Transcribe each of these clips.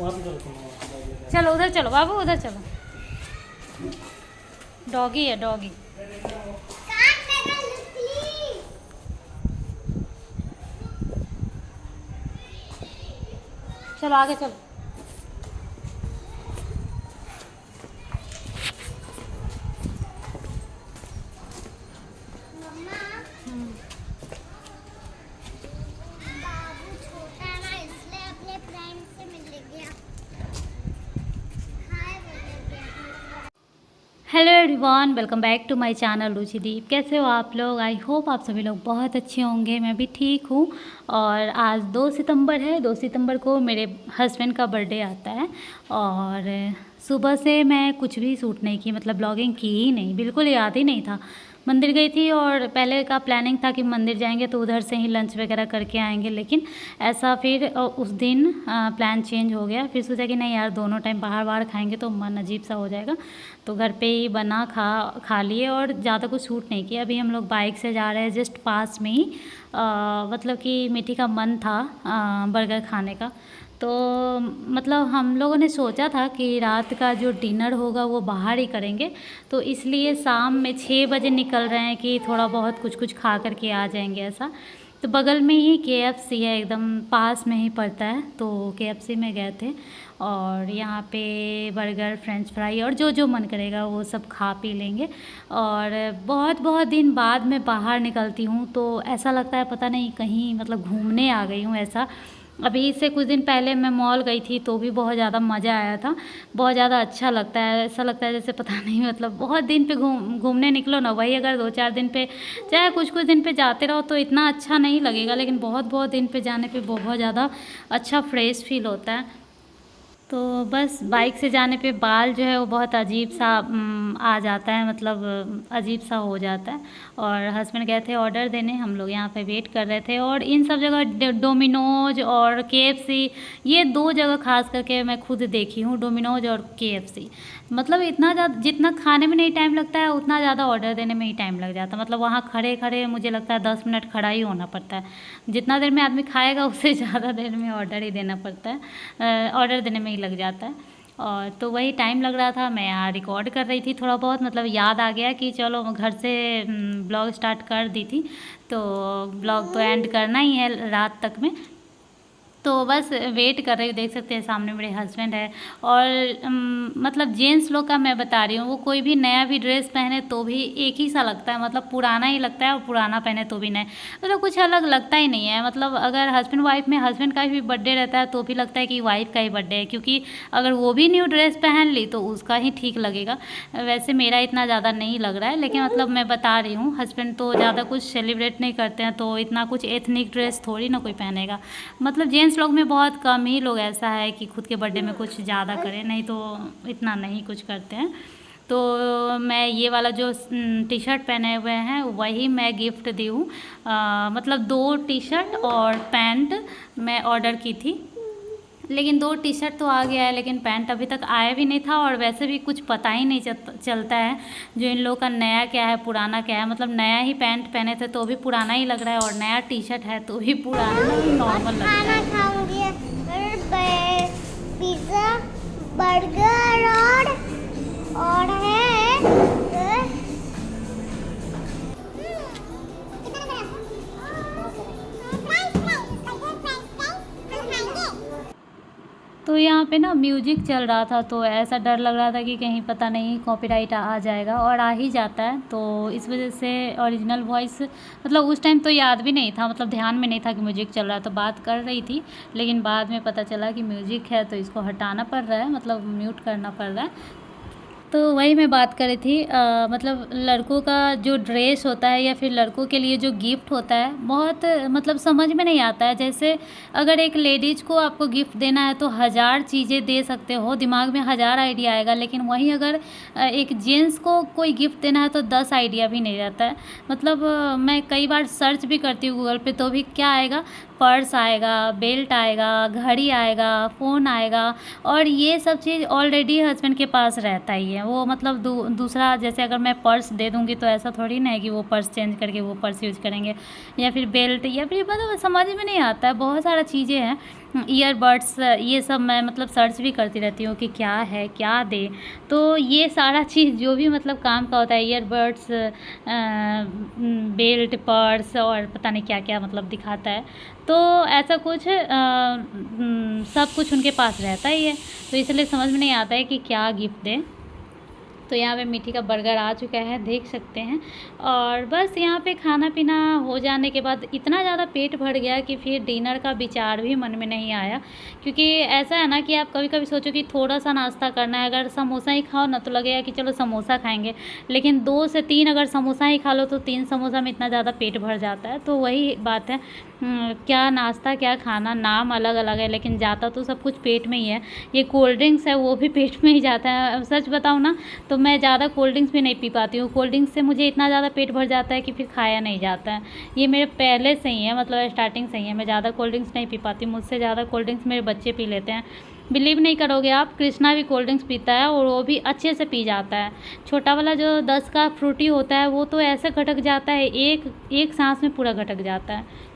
चलो उधर चलो बाबू, उधर चलो। डॉगी है डॉगी। चलो आगे चलो। Hello everyone, welcome back to my channel Ruchideep. कैसे हो आप लोग? आई होप आप सभी लोग बहुत अच्छे होंगे। मैं भी ठीक हूँ। और आज 2 सितंबर है। 2 सितंबर को मेरे हस्बैंड का बर्थडे आता है। और सुबह से मैं कुछ भी शूट नहीं की, मतलब ब्लॉगिंग की ही नहीं, बिल्कुल याद ही नहीं था। मंदिर गई थी और पहले का प्लानिंग था कि मंदिर जाएंगे तो उधर से ही लंच वगैरह करके आएंगे, लेकिन ऐसा फिर उस दिन प्लान चेंज हो गया। फिर सोचा कि नहीं यार, दोनों टाइम बाहर बाहर खाएंगे तो मन अजीब सा हो जाएगा, तो घर पे ही बना खा लिए और ज़्यादा कुछ शूट नहीं किया। अभी हम लोग बाइक से जा रहे हैं, जस्ट पास में ही। मतलब कि मिट्टी का मन था बर्गर खाने का, तो मतलब हम लोगों ने सोचा था कि रात का जो डिनर होगा वो बाहर ही करेंगे, तो इसलिए शाम में 6 बजे निकल रहे हैं कि थोड़ा बहुत कुछ कुछ खा करके आ जाएंगे ऐसा। तो बगल में ही KFC है, एकदम पास में ही पड़ता है, तो KFC में गए थे। और यहाँ पे बर्गर, फ्रेंच फ्राई और जो जो मन करेगा वो सब खा पी लेंगे। और बहुत बहुत दिन बाद मैं बाहर निकलती हूँ तो ऐसा लगता है पता नहीं कहीं मतलब घूमने आ गई हूँ ऐसा। अभी इससे कुछ दिन पहले मैं मॉल गई थी तो भी बहुत ज़्यादा मज़ा आया था, बहुत ज़्यादा अच्छा लगता है। ऐसा लगता है जैसे पता नहीं, मतलब बहुत दिन पे घूमने निकलो ना, वही अगर 2-4 दिन पे, चाहे कुछ कुछ दिन पे जाते रहो तो इतना अच्छा नहीं लगेगा, लेकिन बहुत बहुत दिन पे जाने पे बहुत ज़्यादा अच्छा फ्रेश फील होता है। तो बस बाइक से जाने पे बाल जो है वो बहुत अजीब सा आ जाता है, मतलब अजीब सा हो जाता है। और हस्बैंड गए थे ऑर्डर देने, हम लोग यहाँ पे वेट कर रहे थे। और इन सब जगह डोमिनोज और KFC, ये 2 जगह खास करके मैं खुद देखी हूँ, डोमिनोज और KFC। मतलब इतना ज़्यादा, जितना खाने में नहीं टाइम लगता है उतना ज़्यादा ऑर्डर देने में ही टाइम लग जाता है। मतलब वहाँ खड़े खड़े मुझे लगता है 10 मिनट खड़ा ही होना पड़ता है। जितना देर में आदमी खाएगा उससे ज़्यादा देर में ऑर्डर ही देना पड़ता है, ऑर्डर देने में ही लग जाता है। और तो वही टाइम लग रहा था, मैं यहाँ रिकॉर्ड कर रही थी थोड़ा बहुत, मतलब याद आ गया कि चलो घर से ब्लॉग स्टार्ट कर दी थी, तो ब्लॉग तो एंड करना ही है रात तक में। तो बस वेट कर रही हूँ। देख सकते हैं सामने मेरे हस्बैंड है। और मतलब जेंट्स लोग का मैं बता रही हूँ, वो कोई भी नया भी ड्रेस पहने तो भी एक ही सा लगता है, मतलब पुराना ही लगता है, और पुराना पहने तो भी नया, मतलब कुछ अलग लगता ही नहीं है। मतलब अगर हस्बैंड वाइफ में हस्बैंड का भी बर्थडे रहता है तो भी लगता है कि वाइफ का ही बर्थडे है, क्योंकि अगर वो भी न्यू ड्रेस पहन ली तो उसका ही ठीक लगेगा। वैसे मेरा इतना ज़्यादा नहीं लग रहा है, लेकिन मतलब मैं बता रही हूँ, हस्बैंड तो ज़्यादा कुछ सेलिब्रेट नहीं करते हैं, तो इतना कुछ एथनिक ड्रेस थोड़ी ना कोई पहनेगा। मतलब जेंट्स लोग में बहुत कम ही लोग ऐसा है कि खुद के बर्थडे में कुछ ज़्यादा करें, नहीं तो इतना नहीं कुछ करते हैं। तो मैं ये वाला जो टी-शर्ट पहने हुए हैं वही मैं गिफ्ट दी हूँ। मतलब 2 टी-शर्ट और पैंट मैं ऑर्डर की थी, लेकिन 2 टी-शर्ट तो आ गया है, लेकिन पैंट अभी तक आया भी नहीं था। और वैसे भी कुछ पता ही नहीं चलता है जो इन लोगों का नया क्या है पुराना क्या है। मतलब नया ही पैंट पहने थे तो भी पुराना ही लग रहा है, और नया टी-शर्ट है तो भी पुराना नॉर्मल लग रहा है। खाना खाऊंगी पिज़्ज़ा, बर्गर और है तो यहाँ पे ना म्यूजिक चल रहा था, तो ऐसा डर लग रहा था कि कहीं पता नहीं कॉपीराइट आ जाएगा, और आ ही जाता है। तो इस वजह से ओरिजिनल वॉइस, मतलब उस टाइम तो याद भी नहीं था, मतलब ध्यान में नहीं था कि म्यूजिक चल रहा है, तो बात कर रही थी, लेकिन बाद में पता चला कि म्यूजिक है तो इसको हटाना पड़ रहा है, मतलब म्यूट करना पड़ रहा है। तो वही मैं बात कर रही थी। मतलब लड़कों का जो ड्रेस होता है या फिर लड़कों के लिए जो गिफ्ट होता है, बहुत मतलब समझ में नहीं आता है। जैसे अगर एक लेडीज़ को आपको गिफ्ट देना है तो 1000 चीज़ें दे सकते हो, दिमाग में 1000 आइडिया आएगा, लेकिन वहीं अगर एक जेंट्स को कोई गिफ्ट देना है तो 10 आइडिया भी नहीं रहता है। मतलब मैं कई बार सर्च भी करती हूँ गूगल पे, तो भी क्या आएगा, पर्स आएगा, बेल्ट आएगा, घड़ी आएगा, फ़ोन आएगा, और ये सब चीज़ ऑलरेडी हस्बैंड के पास रहता ही है। वो मतलब दूसरा, जैसे अगर मैं पर्स दे दूँगी तो ऐसा थोड़ी ना है कि वो पर्स चेंज करके वो पर्स यूज़ करेंगे, या फिर बेल्ट, या फिर मतलब समझ में नहीं आता है। बहुत सारा चीज़ें हैं ईयरबड्स ये सब मैं मतलब सर्च भी करती रहती हूँ कि क्या है, क्या दें। तो ये सारा चीज़ जो भी मतलब काम का होता है, ईयरबड्स, बेल्ट, पर्स और पता नहीं क्या-क्या मतलब दिखाता है। तो ऐसा कुछ सब कुछ उनके पास रहता ही है, तो इसलिए समझ में नहीं आता है कि क्या गिफ्ट दें। तो यहाँ पे मीठी का बर्गर आ चुका है, देख सकते हैं। और बस यहाँ पे खाना पीना हो जाने के बाद इतना ज़्यादा पेट भर गया कि फिर डिनर का विचार भी मन में नहीं आया। क्योंकि ऐसा है ना कि आप कभी-कभी सोचो कि थोड़ा-सा नाश्ता करना है, अगर समोसा ही खाओ ना तो लगेगा कि चलो समोसा खाएँगे, लेकिन 2 से 3 अगर समोसा ही खा लो तो 3 समोसा में इतना ज़्यादा पेट भर जाता है। तो वही बात है, क्या नाश्ता क्या खाना, नाम अलग-अलग है लेकिन जाता तो सब कुछ पेट में ही है। ये कोल्ड ड्रिंक्स है वो भी पेट में ही जाता है। अब सच बताऊँ ना तो मैं ज़्यादा कोल्ड ड्रिंक्स भी नहीं पी पाती हूँ। कोल्ड ड्रिंक्स से मुझे इतना ज़्यादा पेट भर जाता है कि फिर खाया नहीं जाता है। ये मेरे पहले से ही है, मतलब स्टार्टिंग से ही है। मैं ज़्यादा कोल्ड ड्रिंक्स नहीं पी पाती, मुझसे ज़्यादा कोल्ड ड्रिंक्स मेरे बच्चे पी लेते हैं। बिलीव नहीं करोगे आप, कृष्णा भी कोल्ड ड्रिंक्स पीता है और वो भी अच्छे से पी जाता है। छोटा वाला जो 10 का फ्रूटी होता है वो तो ऐसे गटक जाता है, एक सांस में पूरा गटक जाता है।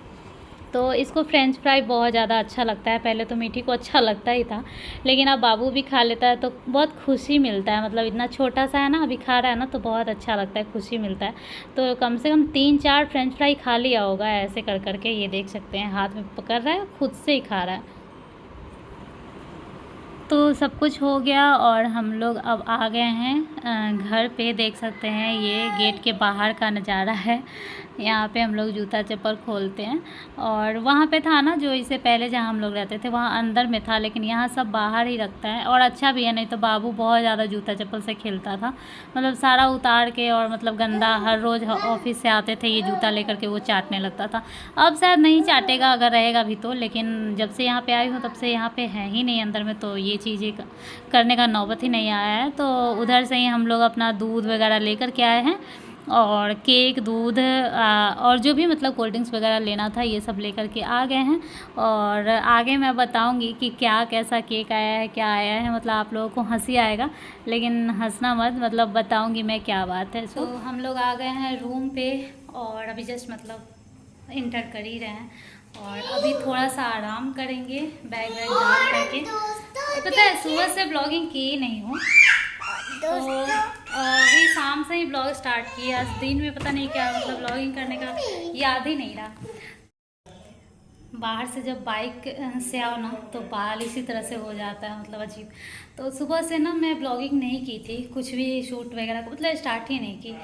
तो इसको फ्रेंच फ्राई बहुत ज़्यादा अच्छा लगता है। पहले तो मीठी को अच्छा लगता ही था, लेकिन अब बाबू भी खा लेता है तो बहुत खुशी मिलता है। मतलब इतना छोटा सा है ना, अभी खा रहा है ना, तो बहुत अच्छा लगता है, खुशी मिलता है। तो कम से कम 3-4 फ्रेंच फ्राई खा लिया होगा ऐसे कर के। ये देख सकते हैं हाथ में पकड़ रहा है, खुद से ही खा रहा है। तो सब कुछ हो गया और हम लोग अब आ गए हैं घर पे। देख सकते हैं ये गेट के बाहर का नज़ारा है। यहाँ पे हम लोग जूता चप्पल खोलते हैं। और वहाँ पे था ना जो इससे पहले जहाँ हम लोग रहते थे वहाँ अंदर में था, लेकिन यहाँ सब बाहर ही रखता है और अच्छा भी है। नहीं तो बाबू बहुत ज़्यादा जूता चप्पल से खेलता था, मतलब सारा उतार के, और मतलब गंदा हर रोज़ ऑफिस से आते थे ये जूता लेकर के वो चाटने लगता था। अब शायद नहीं चाटेगा अगर रहेगा भी तो, लेकिन जब से यहाँ पे आई हूँ तब से यहाँ पे है ही नहीं अंदर में, तो ये चीज़ें करने का नौबत ही नहीं आया है। तो उधर से ही हम लोग अपना दूध वगैरह लेकर के आए हैं और केक, दूध और जो भी मतलब कोल्ड ड्रिंक्स वगैरह लेना था ये सब लेकर के आ गए हैं। और आगे मैं बताऊंगी कि क्या कैसा केक आया है, क्या आया है। मतलब आप लोगों को हंसी आएगा, लेकिन हंसना मत, मतलब बताऊंगी मैं क्या बात है। तो हम लोग आ गए हैं रूम पे और अभी जस्ट मतलब इंटर कर ही रहे हैं और अभी थोड़ा सा आराम करेंगे, बैग वैग डाल करके। पता है सुबह से ब्लॉगिंग की ही नहीं हूँ, तो अभी शाम से ही ब्लॉग स्टार्ट किया। आज दिन में पता नहीं क्या, मतलब ब्लॉगिंग करने का याद ही नहीं रहा। बाहर से जब बाइक से आओ ना तो बाल इसी तरह से हो जाता है, मतलब अजीब। तो सुबह से ना मैं ब्लॉगिंग नहीं की थी, कुछ भी शूट वगैरह मतलब स्टार्ट ही नहीं की,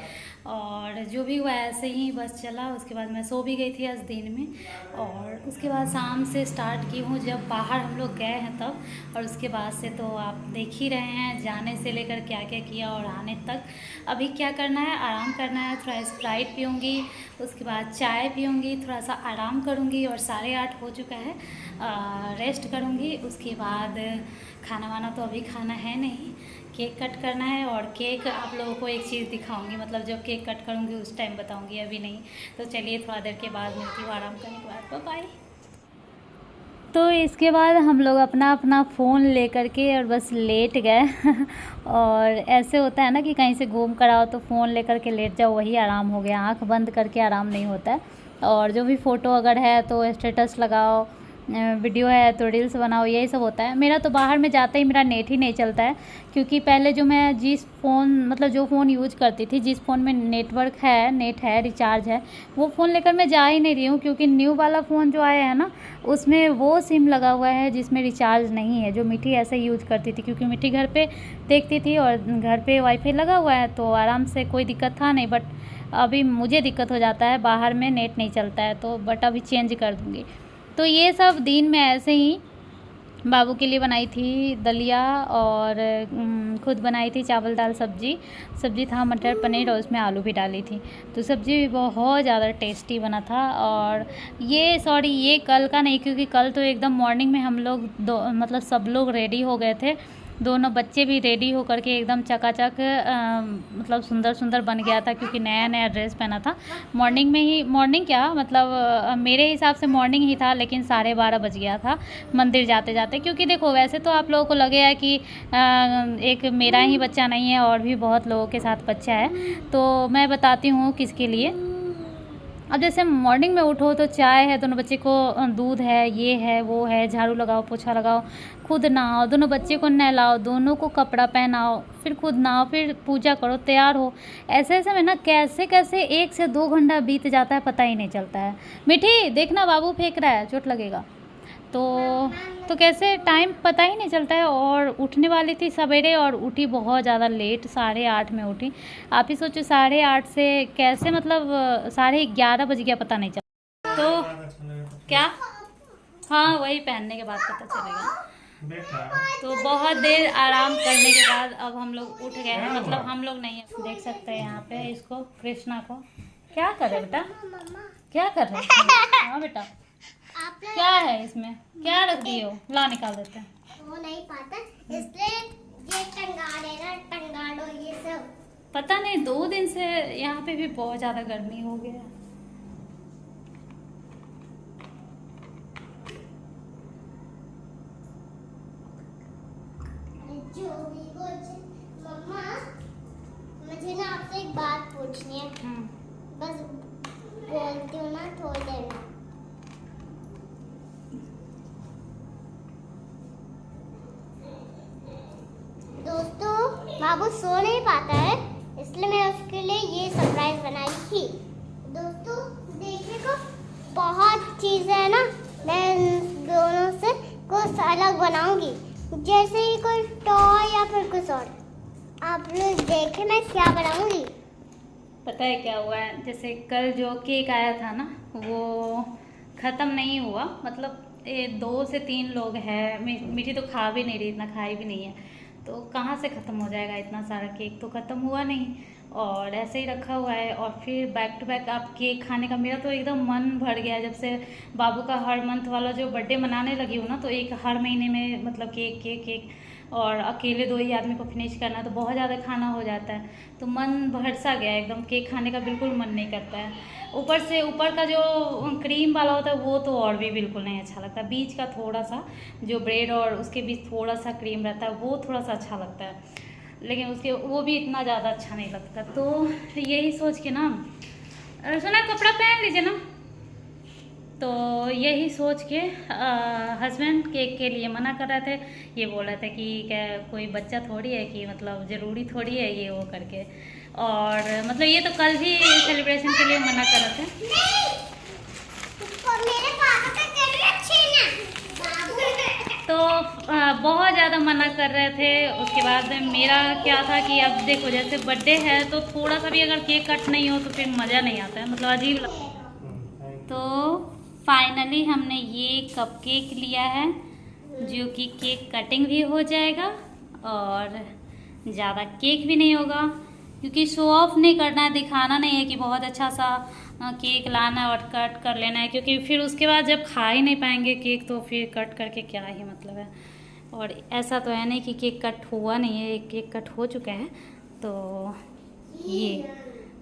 और जो भी हुआ ऐसे ही बस चला। उसके बाद मैं सो भी गई थी आज दिन में, और उसके बाद शाम से स्टार्ट की हूँ जब बाहर हम लोग गए हैं तब। और उसके बाद से तो आप देख ही रहे हैं, जाने से लेकर क्या क्या किया और आने तक। अभी क्या करना है, आराम करना है। थोड़ा स्प्राइट पीऊँगी, उसके बाद चाय पीऊँगी, थोड़ा सा आराम करूँगी और 8:30 हो चुका है, रेस्ट करूँगी। उसके बाद खाना वाना तो अभी खाना है नहीं, केक कट करना है। और केक आप लोगों को एक चीज़ दिखाऊंगी, मतलब जब केक कट करूंगी उस टाइम बताऊंगी, अभी नहीं। तो चलिए थोड़ा देर के बाद मिलती हूँ आराम करने के बाद, बाय। तो इसके बाद हम लोग अपना अपना फ़ोन लेकर के और बस लेट गए और ऐसे होता है ना कि कहीं से घूम कर आओ तो फ़ोन लेकर के लेट जाओ, वही आराम हो गया। आँख बंद करके आराम नहीं होता है। और जो भी फ़ोटो अगर है तो स्टेटस लगाओ, वीडियो है तो रील्स बनाओ, यही सब होता है। मेरा तो बाहर में जाते ही मेरा नेट ही नहीं चलता है, क्योंकि पहले जो मैं जिस फ़ोन मतलब जो फ़ोन यूज करती थी, जिस फ़ोन में नेटवर्क है, नेट है, रिचार्ज है, वो फ़ोन लेकर मैं जा ही नहीं रही हूँ। क्योंकि न्यू वाला फ़ोन जो आया है ना उसमें वो सिम लगा हुआ है जिसमें रिचार्ज नहीं है, जो मिठी ऐसे यूज करती थी। क्योंकि मिठी घर पे देखती थी और घर पे वाईफाई लगा हुआ है तो आराम से कोई दिक्कत था नहीं। बट अभी मुझे दिक्कत हो जाता है, बाहर में नेट नहीं चलता है, तो बट अभी चेंज कर दूँगी। तो ये सब दिन में ऐसे ही बाबू के लिए बनाई थी दलिया, और खुद बनाई थी चावल दाल सब्जी था मटर पनीर, और उसमें आलू भी डाली थी। तो सब्ज़ी भी बहुत ज़्यादा टेस्टी बना था। और ये कल का नहीं, क्योंकि कल तो एकदम मॉर्निंग में हम लोग मतलब सब लोग रेडी हो गए थे, दोनों बच्चे भी रेडी होकर के एकदम चकाचक मतलब सुंदर सुंदर बन गया था, क्योंकि नया नया ड्रेस पहना था। मॉर्निंग में ही, मॉर्निंग क्या मतलब मेरे हिसाब से मॉर्निंग ही था, लेकिन 12:30 बज गया था मंदिर जाते जाते। क्योंकि देखो वैसे तो आप लोगों को लगेगा कि एक मेरा ही बच्चा नहीं है, और भी बहुत लोगों के साथ बच्चा है। तो मैं बताती हूँ किसके लिए। अब जैसे मॉर्निंग में उठो तो चाय है, दोनों बच्चे को दूध है, ये है वो है, झाड़ू लगाओ, पोछा लगाओ, खुद नहाओ, दोनों बच्चे को नहलाओ, दोनों को कपड़ा पहनाओ, फिर खुद नहाओ, फिर पूजा करो, तैयार हो। ऐसे ऐसे में ना कैसे कैसे 1 से 2 घंटा बीत जाता है, पता ही नहीं चलता है। मीठी देखना बाबू फेंक रहा है, चोट लगेगा। तो कैसे टाइम पता ही नहीं चलता है। और उठने वाली थी सवेरे और उठी बहुत ज़्यादा लेट, 8:30 में उठी। आप ही सोचो 8:30 से कैसे मतलब 11:30 बज गया, पता नहीं चला। तो क्या, हाँ वही पहनने के बाद पता चलेगा। तो बहुत देर आराम करने के बाद अब हम लोग उठ गए हैं, मतलब हम लोग नहीं है। देख सकते हैं यहाँ पे इसको, कृष्णा को। क्या कर रहे बेटा, क्या कर रहे हैं? हाँ बेटा, क्या है इसमें, क्या रख दिए हो? ला निकाल देते हैं। वो नहीं पता, इसलिए ये टंगा देना, टंगा दो ये सब। पता नहीं 2 दिन से यहाँ पे भी बहुत ज़्यादा गर्मी हो गया है। जो भी कुछ मम्मा, मुझे ना आपसे एक बात पूछनी है। बस बोलती हूँ ना, थोड़ी देर में। दोस्तों, बाबू सो नहीं पाता है, इसलिए मैं उसके लिए ये सरप्राइज बनाई थी। दोस्तों देखने को बहुत चीज़ें है ना, मैं इन दोनों से कुछ अलग बनाऊंगी, जैसे ही कोई टॉय या फिर कुछ और। आप लोग देखें मैं क्या बनाऊंगी। पता है क्या हुआ है, जैसे कल जो केक आया था ना, वो ख़त्म नहीं हुआ। मतलब 2 से 3 लोग हैं, मीठी तो खा भी नहीं रही, इतना खाई भी नहीं है, तो कहाँ से ख़त्म हो जाएगा इतना सारा केक, तो ख़त्म हुआ नहीं और ऐसे ही रखा हुआ है। और फिर बैक टू बैक आप केक खाने का, मेरा तो एकदम मन भर गया जब से बाबू का हर मंथ वाला जो बर्थडे मनाने लगी हूँ ना, तो एक हर महीने में मतलब केक केक केक, और अकेले 2 ही आदमी को फिनिश करना तो बहुत ज़्यादा खाना हो जाता है, तो मन भर सा गया एकदम, केक खाने का बिल्कुल मन नहीं करता है। ऊपर से ऊपर का जो क्रीम वाला होता है वो तो और भी बिल्कुल नहीं अच्छा लगता, बीच का थोड़ा सा जो ब्रेड और उसके बीच थोड़ा सा क्रीम रहता है वो थोड़ा सा अच्छा लगता है, लेकिन उसके वो भी इतना ज़्यादा अच्छा नहीं लगता। तो यही सोच के ना, सुना कपड़ा पहन लीजिए ना, तो यही सोच के हस्बैंड केक के लिए मना कर रहे थे। ये बोल रहे थे कि क्या कोई बच्चा थोड़ी है कि मतलब ज़रूरी थोड़ी है ये वो करके, और मतलब ये तो कल भी सेलिब्रेशन के लिए मना कर रहे थे। मेरे पापा का तबीयत अच्छी ना, तो बहुत ज़्यादा मना कर रहे थे। उसके बाद मेरा क्या था कि अब देखो जैसे बर्थडे है तो थोड़ा सा भी अगर केक कट नहीं हो तो फिर मज़ा नहीं आता है, मतलब अजीब लगता है। तो फाइनली हमने ये कपकेक लिया है, जो कि केक कटिंग भी हो जाएगा और ज़्यादा केक भी नहीं होगा, क्योंकि शो ऑफ नहीं करना है, दिखाना नहीं है कि बहुत अच्छा सा केक लाना और कट कर लेना है, क्योंकि फिर उसके बाद जब खा ही नहीं पाएंगे केक तो फिर कट करके क्या ही मतलब है। और ऐसा तो है नहीं कि केक कट हुआ नहीं है, केक कट हो चुका है, तो ये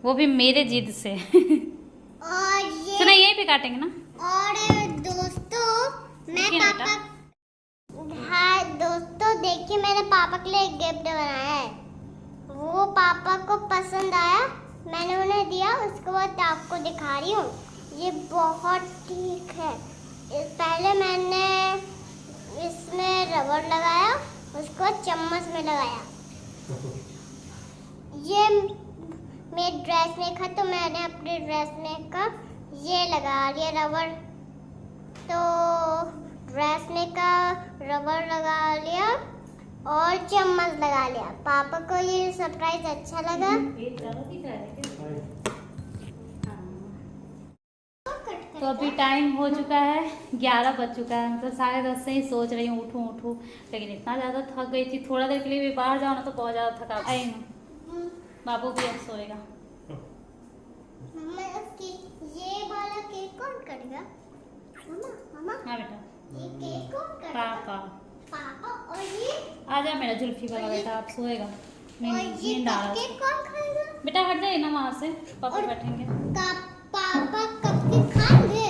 वो भी मेरे जिद से। और ये सुना यहीं पे काटेंगे ना। और दोस्तों मैं पापा, हाँ दोस्तों देखिए मैंने पापा के लिए एक गिफ्ट बनाया है, वो पापा को पसंद आया, मैंने उन्हें दिया, उसके बाद आपको दिखा रही हूँ। ये बहुत ठीक है। पहले मैंने इसमें रबड़ लगाया, उसको चम्मच में लगाया। ये मेरी ड्रेस में था तो मैंने अपने ड्रेस में का ये लगा लिया रबड़, तो ड्रेस में का रबड़ लगा लिया और चम्मच लगा लिया। पापा को ये सरप्राइज अच्छा लगा। तो अभी टाइम हो चुका है 11 बज चुका है, मतलब 10:30 से ही सोच रही हूँ उठूँ, लेकिन इतना ज़्यादा थक गई थी, थोड़ा देर के लिए भी बाहर जाओ ना तो बहुत ज़्यादा थका आई ना। बाबू भी अब सोएगा। ये वाला केक कौन करेगा? मम्मा मम्मा। हाँ बेटा। ये केक कौन करेगा? पापा। पापा। और ये आजा मेरा जुल्फी वाला बेटा, आप सोएगा। और ये कपकेक कौन खाएगा? बेटा हट जाइए ना वहाँ से, पापा बैठेंगे। पापा कपकेक खाएंगे?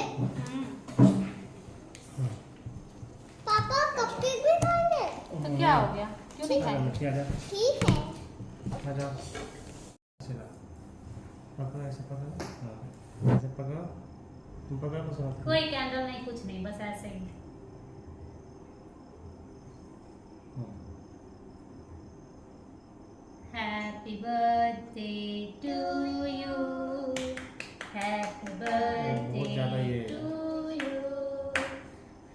पापा कपकेक भी खाएंगे? तो क्या हो गया, क्यों नहीं खाएंगे? ठीक है। ऐसे पकड़ो, तुम पकड़ो तो साथ में। कोई कैंडल नहीं, कुछ नहीं, बस ऐसे ही। Happy birthday to you, happy बहुत ज़्यादा बर्थडे ये to you,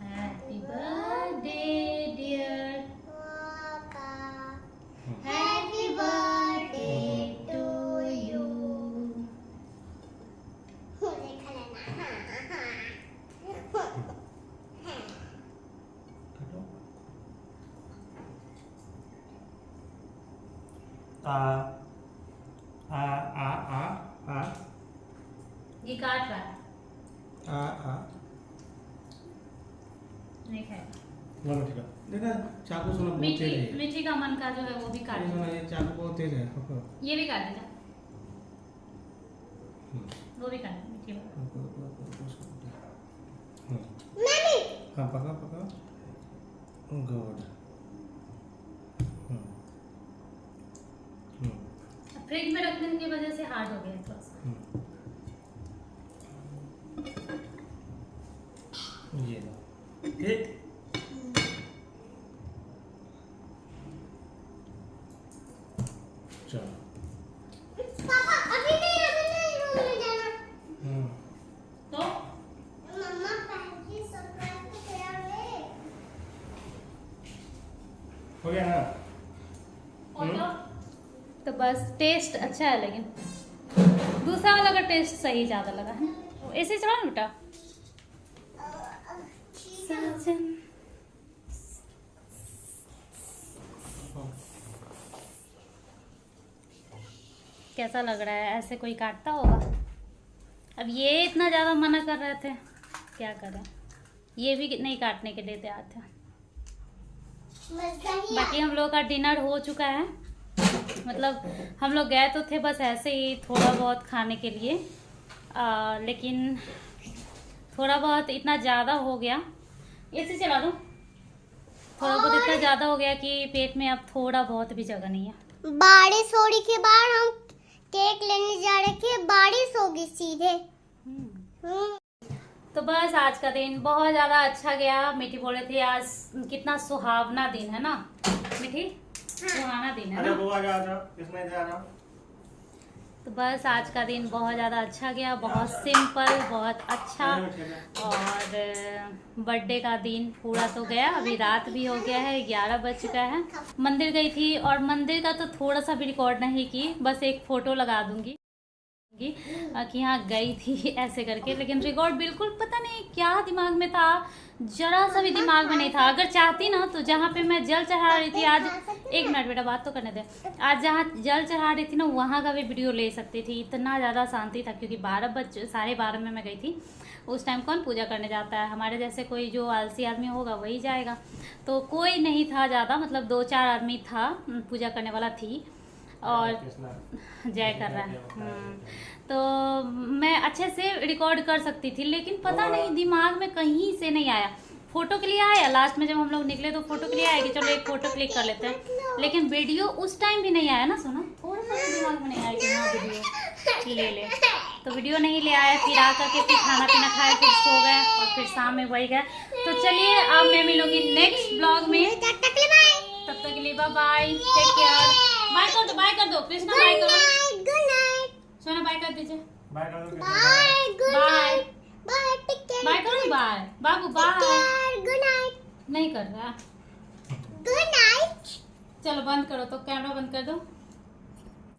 happy birthday dear, happy birthday to you. काटो। आ आ आ आ आ ये काट रहा है, आ नहीं खाएगा। लो ठीक है। देखा चाकू सुनो बहुत मिठी तेज है। मिठी का मन का जो है वो भी काट ये दे। सुनो ये चाकू बहुत तेज है। पकड़ो। ये भी काट देना, वो भी काट दे, मिठी वाला। मम्मी हाँ पकड़ो पकड़ो। गुड। फ्रिज में रखने की वजह से हार्ड हो गया थोड़ा सा। ये लो। ये चलो। पापा अभी नहीं रूम में जाना। तो मम्मा पहले सरप्राइज तो तैयार है। हो गया ना? तो बस टेस्ट अच्छा है, लेकिन दूसरा वाला का टेस्ट सही ज़्यादा लगा है। ऐसे चला ना बेटा। साजन कैसा लग रहा है? ऐसे कोई काटता होगा? अब ये इतना ज़्यादा मना कर रहे थे, क्या करें, ये भी नहीं काटने के लिए तैयार थे। बाकी हम लोग का डिनर हो चुका है, मतलब हम लोग गए तो थे बस ऐसे ही थोड़ा बहुत खाने के लिए, लेकिन थोड़ा बहुत इतना ज़्यादा हो गया, ऐसे चला दूँ, थोड़ा बहुत इतना ज़्यादा हो गया कि पेट में अब थोड़ा बहुत भी जगह नहीं है। बारिश हो रही के बाद हम केक लेने जा रहे थे, बारिश होगी सीधे। तो बस आज का दिन बहुत ज़्यादा अच्छा गया। मिठी बोले थे आज कितना सुहावना दिन है ना मिठी, सुहाना दिन है ना। वो आ जाओ, इसमें जा रहा। तो बस आज का दिन बहुत ज़्यादा अच्छा गया, बहुत सिंपल, बहुत अच्छा। और बर्थडे का दिन पूरा तो गया, अभी रात भी हो गया है, 11 बज चुका है। मंदिर गई थी और मंदिर का तो थोड़ा सा भी रिकॉर्ड नहीं की, बस एक फ़ोटो लगा दूंगी कि हाँ गई थी ऐसे करके, लेकिन रिकॉर्ड बिल्कुल पता नहीं क्या दिमाग में था, जरा सा भी दिमाग में नहीं था। अगर चाहती ना तो जहाँ पे मैं जल चढ़ा रही थी आज, एक मिनट बेटा बात तो करने दे, आज जहाँ जल चढ़ा रही थी ना वहाँ का भी वीडियो ले सकती थी, इतना ज़्यादा शांति था। क्योंकि 12:30 में मैं गई थी, उस टाइम कौन पूजा करने जाता है, हमारे जैसे कोई जो आलसी आदमी होगा वही जाएगा। तो कोई नहीं था ज़्यादा, मतलब 2-4 आदमी था, पूजा करने वाला थी और जय कर रहा है। तो मैं अच्छे से रिकॉर्ड कर सकती थी, लेकिन पता नहीं दिमाग में कहीं से नहीं आया। फ़ोटो के लिए आया लास्ट में, जब हम लोग निकले तो फ़ोटो के लिए आया कि चलो एक फ़ोटो क्लिक कर लेते हैं, लेकिन वीडियो उस टाइम भी नहीं आया ना। सुनो, थोड़ा सा भी दिमाग में नहीं आया कि हाँ वीडियो ले ले, तो वीडियो नहीं ले आया। फिर आकर के फिर खाना पीना खाए, फिर सो गए और फिर शाम में वही गए। तो चलिए अब मैं मिलूंगी नेक्स्ट ब्लॉग में, तब तक के लिए bye bye, take care. Bye कर दो, बाय कर दो कृष्णा, बाय करो, गुड नाइट, सोना बाय कर दीजिए, बाय कर दो। Bye, good bye night, bye, take care, bye करो, बाय बाबू, बाय। गुड नाइट, नहीं कर रहा, गुड नाइट। चलो बंद करो, तो कैमरा बंद कर दो।